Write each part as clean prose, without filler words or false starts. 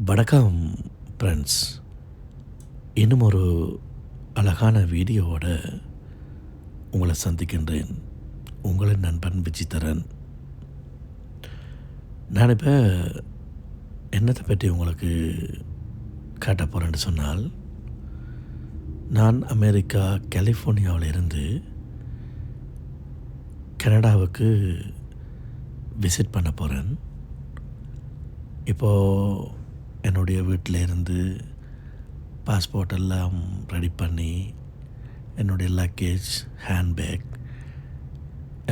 வணக்கம் ஃப்ரெண்ட்ஸ். இன்னும் ஒரு அழகான வீடியோவோட உங்களை சந்திக்கின்றேன். உங்களின் நண்பன் விஜிதரன். நான் இப்போ என்னத்தை பற்றி உங்களுக்கு காட்ட போகிறேன்னு சொன்னால், நான் அமெரிக்கா கலிஃபோர்னியாவில் இருந்து கனடாவுக்கு விசிட் பண்ண போகிறேன். இப்போது என்னுடைய வீட்டில் இருந்து பாஸ்போர்ட் எல்லாம் ரெடி பண்ணி, என்னுடைய லக்கேஜ், ஹேண்ட்பேக்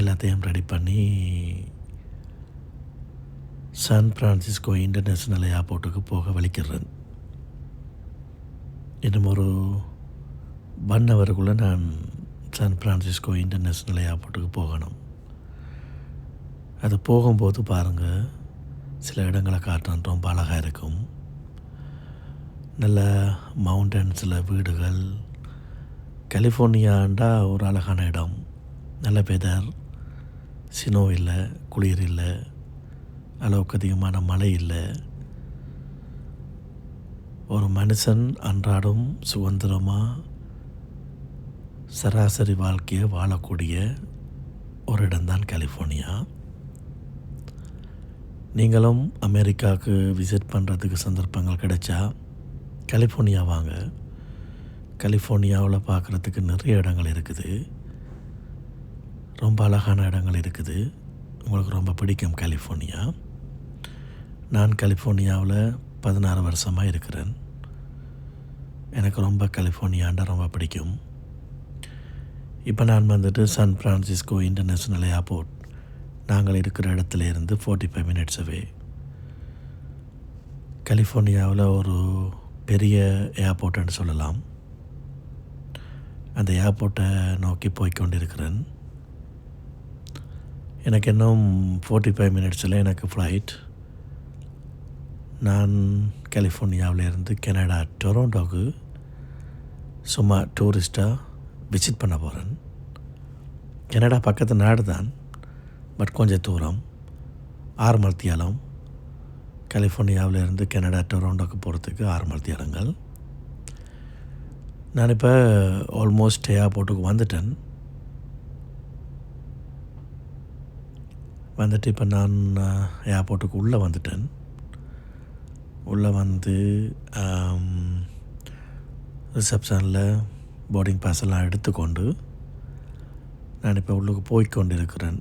எல்லாத்தையும் ரெடி பண்ணி சான் பிரான்சிஸ்கோ இன்டர்நேஷ்னல் ஏர்போர்ட்டுக்கு போக வலிக்கிறேன். இன்னும் ஒரு 1 ஹவருக்குள்ளே நான் சான் பிரான்சிஸ்கோ இன்டர்நேஷ்னல் ஏர்போர்ட்டுக்கு போகணும். அது போகும்போது பாருங்கள், சில இடங்களை காட்டுறேன். ரொம்ப அழகாக இருக்கும். நல்ல மவுண்டன்ஸில் வீடுகள். கலிஃபோர்னியாண்டா ஒரு அழகான இடம். நல்ல வெதர், சினோ இல்லை, குளிர் இல்லை, அளவுக்கு அதிகமான மழை இல்லை. ஒரு மனுஷன் அன்றாடம் சுதந்திரமாக சராசரி வாழ்க்கையை வாழக்கூடிய ஒரு இடம்தான் கலிஃபோர்னியா. நீங்களும் அமெரிக்காவுக்கு விசிட் பண்ணுறதுக்கு சந்தர்ப்பங்கள் கிடைச்சா கலிஃபோர்னியா வாங்க. கலிஃபோர்னியாவில் பார்க்குறதுக்கு நிறைய இடங்கள் இருக்குது. ரொம்ப அழகான இடங்கள் இருக்குது. உங்களுக்கு ரொம்ப பிடிக்கும் கலிஃபோர்னியா. நான் கலிஃபோர்னியாவில் 16 வருஷமாக இருக்கிறேன். எனக்கு ரொம்ப கலிஃபோர்னியாண்டா ரொம்ப பிடிக்கும். இப்போ நான் வந்துட்டு சான் பிரான்சிஸ்கோ இன்டர்நேஷ்னல் ஏர்போர்ட், நாங்கள் இருக்கிற இடத்துல இருந்து 45 மினிட்ஸ் அவே. கலிஃபோர்னியாவில் ஒரு பெரிய ஏர்போர்ட்டுன்னு சொல்லலாம். அந்த ஏர்போர்ட்டை நோக்கி போய்கொண்டிருக்கிறேன். எனக்கு இன்னும் 45 மினிட்ஸில் எனக்கு ஃப்ளைட். நான் கலிஃபோர்னியாவில் இருந்து கனடா டொரண்டோவுக்கு சும்மா டூரிஸ்ட்டாக விசிட் பண்ண போகிறேன். கனடா பக்கத்து நாடு தான், பட் கொஞ்சம் தூரம். 6 மணித்தியாலம். கலிஃபோர்னியாவில் இருந்து கனடா டொரண்டோக்கு போகிறதுக்கு 6 மணித்தியாலங்கள். நான் இப்போ ஆல்மோஸ்ட் ஏர்போர்ட்டுக்கு வந்துட்டேன். வந்துட்டு இப்போ நான் ஏர்போர்ட்டுக்கு உள்ளே வந்துட்டேன். உள்ளே வந்து ரிசப்ஷனில் போர்டிங் பாஸ் எல்லாம் எடுத்துக்கொண்டு நான் இப்போ உள்ளுக்கு போய்கொண்டிருக்கிறேன்.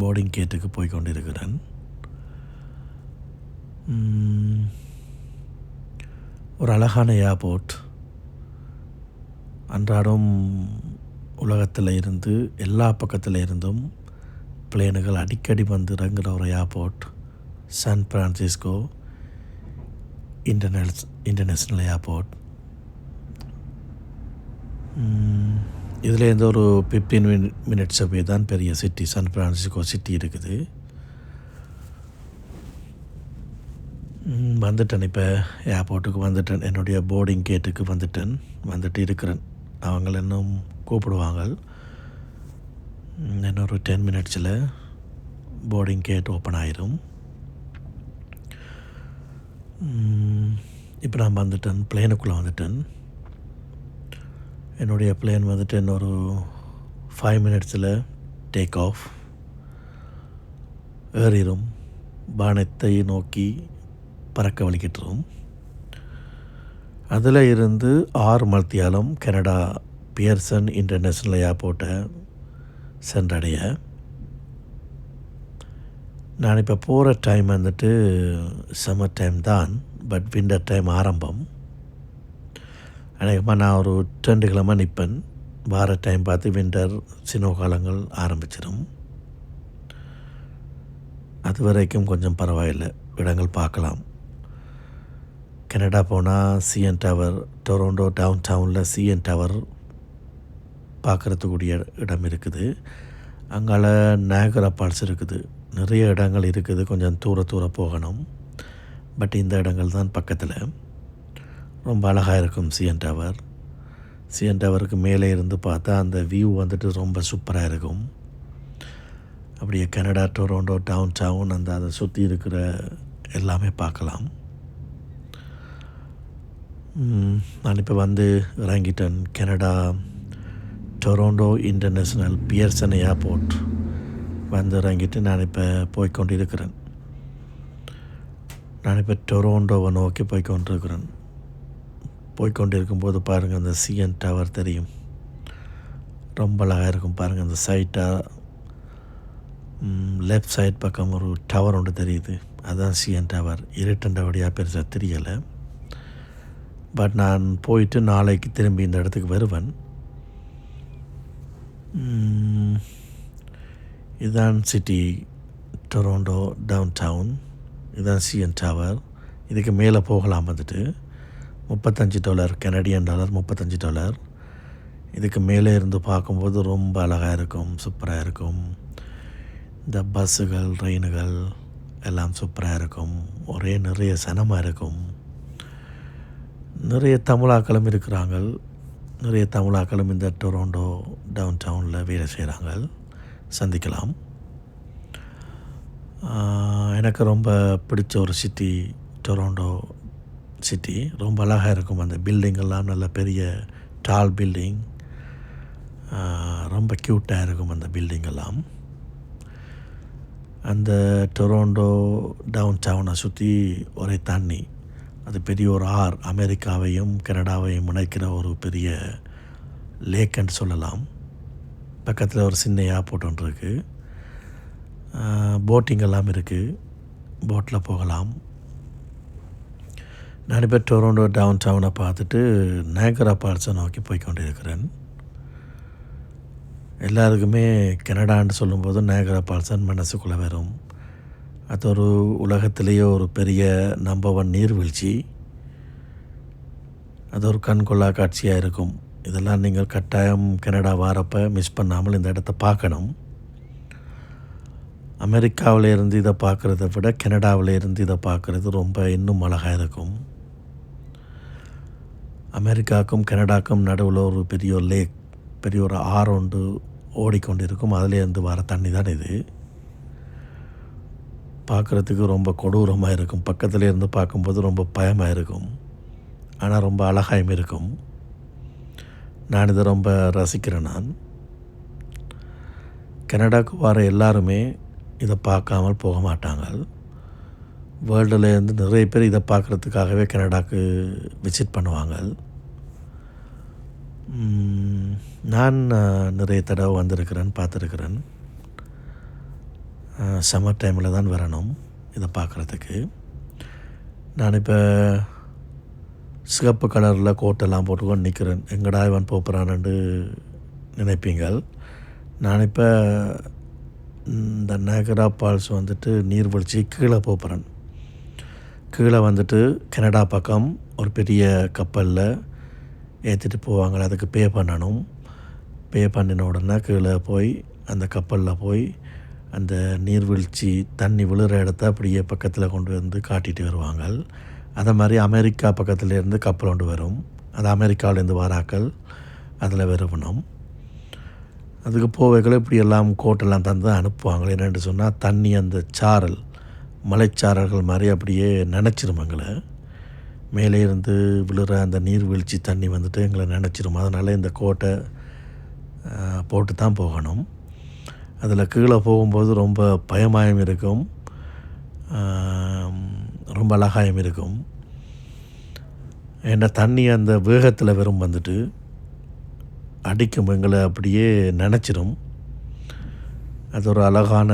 போர்டிங் கேட்டுக்கு போய்கொண்டிருக்கிறேன். ஒரு அழகான ஏர்போர்ட். அன்றாடம் உலகத்தில் இருந்து எல்லா பக்கத்தில் இருந்தும் பிளேனுகள் அடிக்கடி வந்து இறங்குற ஒரு airport San Francisco international airport. இதில் ஒரு 15 மினிட்ஸ் அவே தான் பெரிய சிட்டி, சான் பிரான்சிஸ்கோ சிட்டி இருக்குது. வந்துட்டேன். இப்போ ஏர்போர்ட்டுக்கு வந்துட்டேன். என்னுடைய போர்டிங் கேட்டுக்கு வந்துட்டு இருக்கிறேன். அவங்க இன்னும் கூப்பிடுவாங்க. இன்னொரு 10 மினிட்ஸில் போர்டிங் கேட் ஓப்பன் ஆயிரும். இப்போ நான் வந்துட்டேன், பிளேனுக்குள்ளே வந்துட்டேன். என்னுடைய பிளேன் வந்துட்டு இன்னொரு 5 மினிட்ஸில் டேக் ஆஃப் ஏறிடும். வானத்தை நோக்கி பறக்க வலிக்கிட்டுரும். அதில் இருந்து 6 மணித்தியாலம் கனடா பியர்சன் இன்டர்நேஷ்னல் ஏர்போர்ட்டை சென்றடைய. நான் இப்போ போகிற டைம் வந்துட்டு சம்மர் டைம் தான், பட் விண்டர் டைம் ஆரம்பம். அநேகமாக நான் ஒரு 2 கிழமை நிற்பேன். வார டைம் பார்த்து விண்டர் சினோ காலங்கள் ஆரம்பிச்சிடும். அது வரைக்கும் கொஞ்சம் பரவாயில்லை, இடங்கள் பார்க்கலாம். கனடா போனால் சிஎன் டவர், டொரண்டோ டவுன் டவுனில் சிஎன் டவர் பார்க்குறதுக்கூடிய இடம் இருக்குது. அங்கால நயாகரா ஃபால்ஸ் இருக்குது. நிறைய இடங்கள் இருக்குது. கொஞ்சம் தூர போகணும். பட் இந்த இடங்கள் தான் பக்கத்தில். ரொம்ப அழகாக இருக்கும் சிஎன் டவர். சிஎன் டவருக்கு மேலே இருந்து பார்த்தா அந்த வியூ வந்துட்டு ரொம்ப சூப்பராக இருக்கும். அப்படியே கனடா டொரண்டோ டவுன் டவுன் அந்த அதை சுற்றி இருக்கிற எல்லாமே பார்க்கலாம். நான் இப்போ வந்து இறங்கிட்டேன். Canada Toronto international Pearson airport வந்து இறங்கிட்டு நான் இப்போ போய்கொண்டிருக்கிறேன். நான் இப்போ டொரண்டோவை நோக்கி போய்கொண்டிருக்கிறேன். போய்கொண்டிருக்கும்போது பாருங்கள், அந்த சிஎன் டவர் தெரியும், ரொம்ப அழகாக இருக்கும் பாருங்கள். அந்த சைட்டாக லெஃப்ட் சைட் பக்கம் ஒரு டவர் ஒன்று தெரியுது, அதுதான் சிஎன் டவர். இருட்டண்டபடியாக பெருசாக தெரியலை. பட் நான் போயிட்டு நாளைக்கு திரும்பி இந்த இடத்துக்கு வருவேன். இதுதான் சிட்டி டொரண்டோ டவுன் டவுன். இதுதான் சிஎன் டவர். இதுக்கு மேலே போகலாம். வந்துட்டு $35 கனடியன் டாலர், $35. இதுக்கு மேலே இருந்து பார்க்கும்போது ரொம்ப அழகாக இருக்கும், சூப்பராக இருக்கும். இந்த பஸ்ஸுகள், ட்ரெயினுகள் எல்லாம் சூப்பராக இருக்கும். ஒரே நிறைய சனமாக இருக்கும். நிறைய தமிழாக்களும் இருக்கிறாங்க. நிறைய தமிழாக்களும் இந்த டொரண்டோ டவுன் டவுனில் வேலை செய்கிறாங்க, சந்திக்கலாம். எனக்கு ரொம்ப பிடிச்ச ஒரு சிட்டி டொரண்டோ சிட்டி. ரொம்ப அழகாக இருக்கும். அந்த பில்டிங்கெல்லாம் நல்ல பெரிய டால் பில்டிங், ரொம்ப க்யூட்டாக இருக்கும் அந்த பில்டிங்கெல்லாம். அந்த டொரண்டோ டவுன் டவுனை சுற்றி ஒரே தண்ணி. அது பெரிய ஒரு ஆறு, அமெரிக்காவையும் கனடாவையும் இணைக்கிற ஒரு பெரிய லேக்குன்னு சொல்லலாம். பக்கத்தில் ஒரு சின்ன ஏர்போர்ட் ஒன்று இருக்குது. போட்டிங் எல்லாம் இருக்குது, போட்டில் போகலாம். நான் இப்போ டொரண்டோ டவுன் டவுனை பார்த்துட்டு நயகரா ஃபால்ஸை நோக்கி போய்கொண்டிருக்கிறேன். எல்லாருக்குமே கனடான்னு சொல்லும்போது நயகரா ஃபால்ஸன் மனசுக்குள்ளே வரும். அது ஒரு உலகத்திலேயே ஒரு பெரிய நம்பர் 1 நீர்வீழ்ச்சி. அது ஒரு கண்கொள்ளா காட்சியாக இருக்கும். இதெல்லாம் நீங்கள் கட்டாயம் கனடா வாரப்போ மிஸ் பண்ணாமல் இந்த இடத்த பார்க்கணும். அமெரிக்காவில் இருந்து இதை பார்க்குறத விட கனடாவில் இருந்து இதை பார்க்குறது ரொம்ப இன்னும் அழகாக இருக்கும். அமெரிக்காவுக்கும் கனடாவுக்கும் நடுவில் ஒரு பெரிய லேக், பெரிய ஒரு ஆறு ஒன்று ஓடிக்கொண்டிருக்கும். அதிலேருந்து வர தண்ணி தான் இது. பார்க்குறதுக்கு ரொம்ப கொடூரமாக இருக்கும். பக்கத்தில் இருந்து பார்க்கும்போது ரொம்ப பயமாக இருக்கும், ஆனால் ரொம்ப அழகாயும் இருக்கும். நான் இதை ரொம்ப ரசிக்கிறேன். நான் கனடாவுக்கு வர எல்லாருமே இதை பார்க்காமல் போக மாட்டாங்க. வேர்ல்டுலேருந்து நிறைய பேர் இதை பார்க்குறதுக்காகவே கனடாவுக்கு விசிட் பண்ணுவாங்க. நான் நிறைய தடவை வந்திருக்கிறேன், பார்த்துருக்கிறேன். சம்மர் டைமில் தான் வரணும் இதை பார்க்குறதுக்கு. நான் இப்போ சிகப்பு கலரில் கோட்டெல்லாம் போட்டுக்கொண்டு நிற்கிறேன். எங்கடா இவன் போகிறான்னு நினைப்பீங்கள். நான் இப்போ இந்த நயகரா ஃபால்ஸ் வந்துட்டு நீர்வீழ்ச்சி கீழே போகிறேன். கீழே வந்துட்டு கனடா பக்கம் ஒரு பெரிய கப்பலில் ஏற்றிட்டு போவாங்க. அதுக்கு பே பண்ணணும். பே பண்ணின உடனே கீழே போய் அந்த கப்பலில் போய் அந்த நீர்வீழ்ச்சி தண்ணி விழுற இடத்த அப்படியே பக்கத்தில் கொண்டு வந்து காட்டிகிட்டு வருவாங்க. அதை மாதிரி அமெரிக்கா பக்கத்துலேருந்து கப்பல் கொண்டு வரும். அது அமெரிக்காவிலேருந்து வாராக்கள் அதில் விரும்பணும். அதுக்கு போவைகளை இப்படி எல்லாம் கோட்டெல்லாம் தந்து அனுப்புவாங்க. என்னென்னு சொன்னால் தண்ணி அந்த சாரல், மலைச்சாரல்கள் மாதிரி அப்படியே நினச்சிரும் எங்களை. மேலே இருந்து விழுற அந்த நீர்வீழ்ச்சி தண்ணி வந்துட்டு எங்களை நினச்சிரும். அதனால் இந்த கோட்டை போட்டு தான் போகணும். அதில் கீழே போகும்போது ரொம்ப பயமாயும் இருக்கும், ரொம்ப அழகாயும் இருக்கும். ஏன்னா தண்ணி அந்த வேகத்தில் வெறும் வந்துட்டு அடிக்கும், எங்களை அப்படியே நினச்சிரும். அது ஒரு அழகான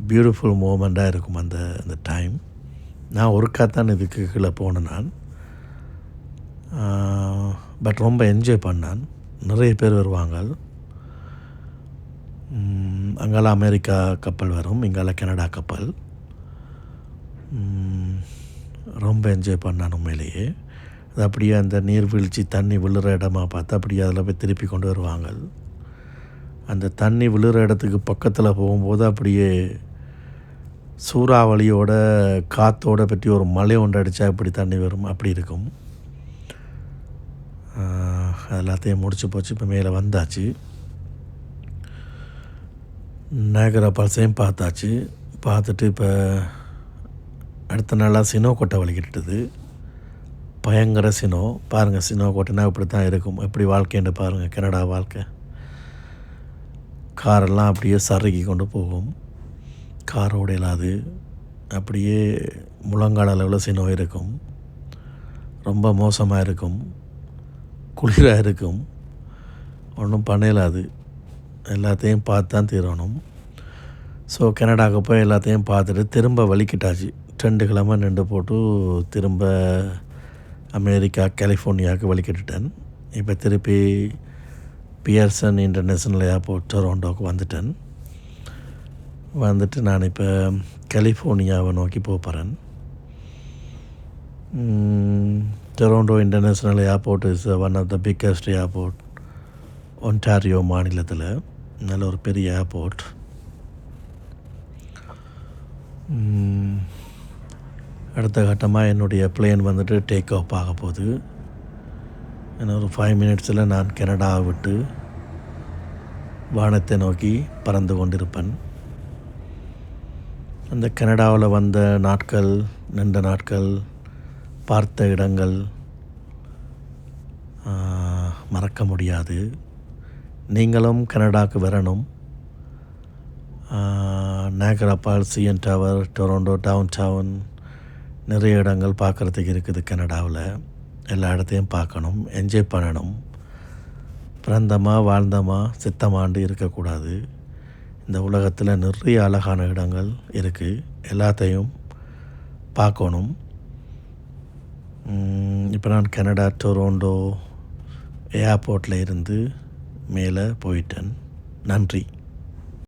பியூட்டிஃபுல் மூமெண்ட்டாக இருக்கும் அந்த அந்த டைம். நான் ஒருக்காத்தான் இதுக்கு கீழே போனேன் நான். பட் ரொம்ப என்ஜாய் பண்ணான். நிறைய பேர் வருவாங்க. அங்கால அமெரிக்கா கப்பல் வரும், இங்கால கனடா கப்பல். ரொம்ப என்ஜாய் பண்ணான் உண்மையிலேயே. அது அப்படியே அந்த நீர்வீழ்ச்சி தண்ணி விழுற இடமா பார்த்து அப்படியே அதில் போய் திருப்பி கொண்டு வருவாங்க. அந்த தண்ணி விழுற இடத்துக்கு பக்கத்தில் போகும்போது அப்படியே சூறாவளியோட காற்றோட பற்றி ஒரு மழை ஒன்று அடித்தா எப்படி தண்ணி வரும் அப்படி இருக்கும். எல்லாத்தையும் முடிச்சு போச்சு. இப்போ மேலே வந்தாச்சு. நயகரா ஃபால்ஸையும் பார்த்தாச்சு. பார்த்துட்டு இப்போ அடுத்த நாளாக சினோகோட்டை வலிக்கிட்டுது. பயங்கர சினோ. பாருங்கள், சினோ கோட்டைனா இப்படி தான் இருக்கும். எப்படி வாழ்க்கைன்னு பாருங்கள், கனடா வாழ்க்கை. காரெல்லாம் அப்படியே சறுக்கி கொண்டு போகும். கார் ஓடையிலாது அப்படியே முழங்கால் அளவில் சினோ இருக்கும். ரொம்ப மோசமாக இருக்கும், குளிராக இருக்கும், ஒன்றும் பண்ணலாது. எல்லாத்தையும் பார்த்து தான் தீரணும். ஸோ கனடாவுக்கு போய் எல்லாத்தையும் பார்த்துட்டு திரும்ப வலிக்கிட்டாச்சு. 2 கிழமை நின்று போட்டு திரும்ப அமெரிக்கா கலிஃபோர்னியாவுக்கு வலிக்கிட்டுட்டேன். இப்போ திருப்பி பியர்சன் இன்டர்நேஷ்னல் ஏர்போர்ட் டொரண்டோவுக்கு வந்துட்டு நான் இப்போ கலிஃபோர்னியாவை நோக்கி போகிறேன். Toronto international airport is one of the biggest airport Ontario மாநிலத்தில். நல்ல ஒரு பெரிய ஏர்போர்ட். அடுத்த கட்டமாக என்னுடைய பிளேன் வந்துட்டு டேக் ஆஃப் ஆக போகுது. இன்னும் ஒரு 5 மினிட்ஸில் நான் கனடாவை விட்டு வானத்தை நோக்கி பறந்து கொண்டிருப்பேன். அந்த கனடாவில் வந்த நாட்கள், நீண்ட நாட்கள், பார்த்த இடங்கள் மறக்க முடியாது. நீங்களும் கனடாவுக்கு வரணும். Niagara Falls, CN Tower, Toronto downtown, நிறைய இடங்கள் பார்க்குறதுக்கு இருக்குது கனடாவில். எல்லா இடத்தையும் பார்க்கணும், என்ஜாய் பண்ணணும். பிறந்தமா வாழ்ந்தமா சித்தமாண்டு இருக்கக்கூடாது. இந்த உலகத்தில் நிறைய அழகான இடங்கள் இருக்குது, எல்லாத்தையும் பார்க்கணும். இப்போ நான் கனடா டொரண்டோ ஏர்போர்ட்டில் இருந்து மேலே போயிட்டேன். நன்றி.